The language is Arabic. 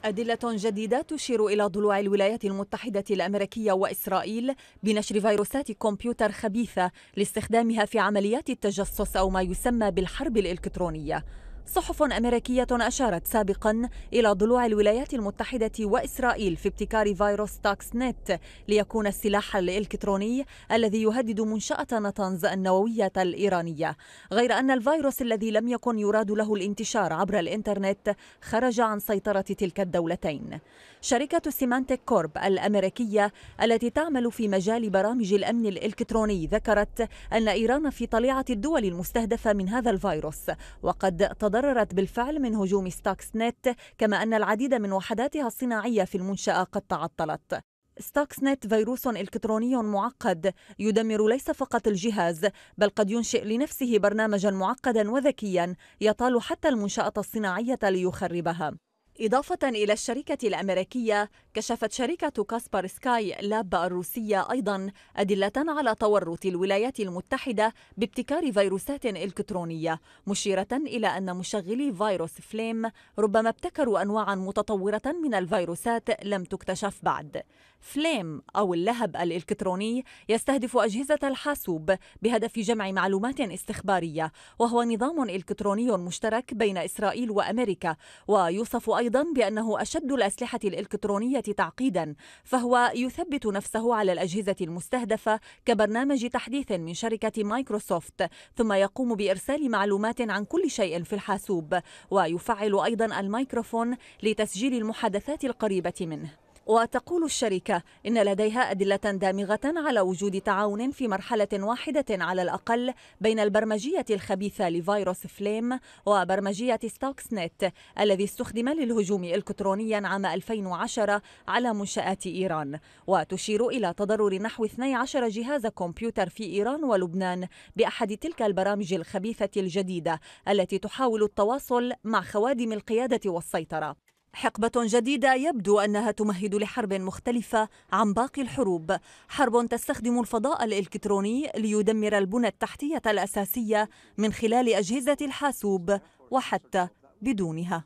أدلة جديدة تشير إلى ضلوع الولايات المتحدة الأمريكية وإسرائيل بنشر فيروسات كمبيوتر خبيثة لاستخدامها في عمليات التجسس أو ما يسمى بالحرب الإلكترونية. صحف أمريكية أشارت سابقا إلى ضلوع الولايات المتحدة وإسرائيل في ابتكار فيروس ستاكس نت ليكون السلاح الإلكتروني الذي يهدد منشأة نتنز النووية الإيرانية، غير أن الفيروس الذي لم يكن يراد له الانتشار عبر الإنترنت خرج عن سيطرة تلك الدولتين. شركة سيمانتك كورب الأمريكية التي تعمل في مجال برامج الأمن الإلكتروني ذكرت أن إيران في طليعة الدول المستهدفة من هذا الفيروس، وقد تضررت بالفعل من هجوم ستاكس نت، كما أن العديد من وحداتها الصناعية في المنشأة قد تعطلت. ستاكس نت فيروس إلكتروني معقد يدمر ليس فقط الجهاز، بل قد ينشئ لنفسه برنامجا معقدا وذكيا يطال حتى المنشأة الصناعية ليخربها. إضافة إلى الشركة الأمريكية، كشفت شركة كاسبر سكاي لاب الروسية أيضا أدلة على تورط الولايات المتحدة بابتكار فيروسات إلكترونية، مشيرة إلى أن مشغلي فيروس فليم ربما ابتكروا أنواعا متطورة من الفيروسات لم تكتشف بعد. فليم أو اللهب الإلكتروني يستهدف أجهزة الحاسوب بهدف جمع معلومات استخبارية، وهو نظام إلكتروني مشترك بين إسرائيل وأمريكا، ويوصف أيضا بأنه أشد الأسلحة الإلكترونية تعقيدا، فهو يثبت نفسه على الأجهزة المستهدفة كبرنامج تحديث من شركة مايكروسوفت، ثم يقوم بإرسال معلومات عن كل شيء في الحاسوب، ويفعل أيضا الميكروفون لتسجيل المحادثات القريبة منه. وتقول الشركة إن لديها أدلة دامغة على وجود تعاون في مرحلة واحدة على الأقل بين البرمجية الخبيثة لفيروس فليم وبرمجية ستاكس نت الذي استخدم للهجوم إلكترونيا عام 2010 على منشآت إيران، وتشير إلى تضرر نحو 12 جهاز كمبيوتر في إيران ولبنان بأحد تلك البرامج الخبيثة الجديدة التي تحاول التواصل مع خوادم القيادة والسيطرة. حقبة جديدة يبدو أنها تمهد لحرب مختلفة عن باقي الحروب، حرب تستخدم الفضاء الإلكتروني ليدمر البنى التحتية الأساسية من خلال أجهزة الحاسوب وحتى بدونها.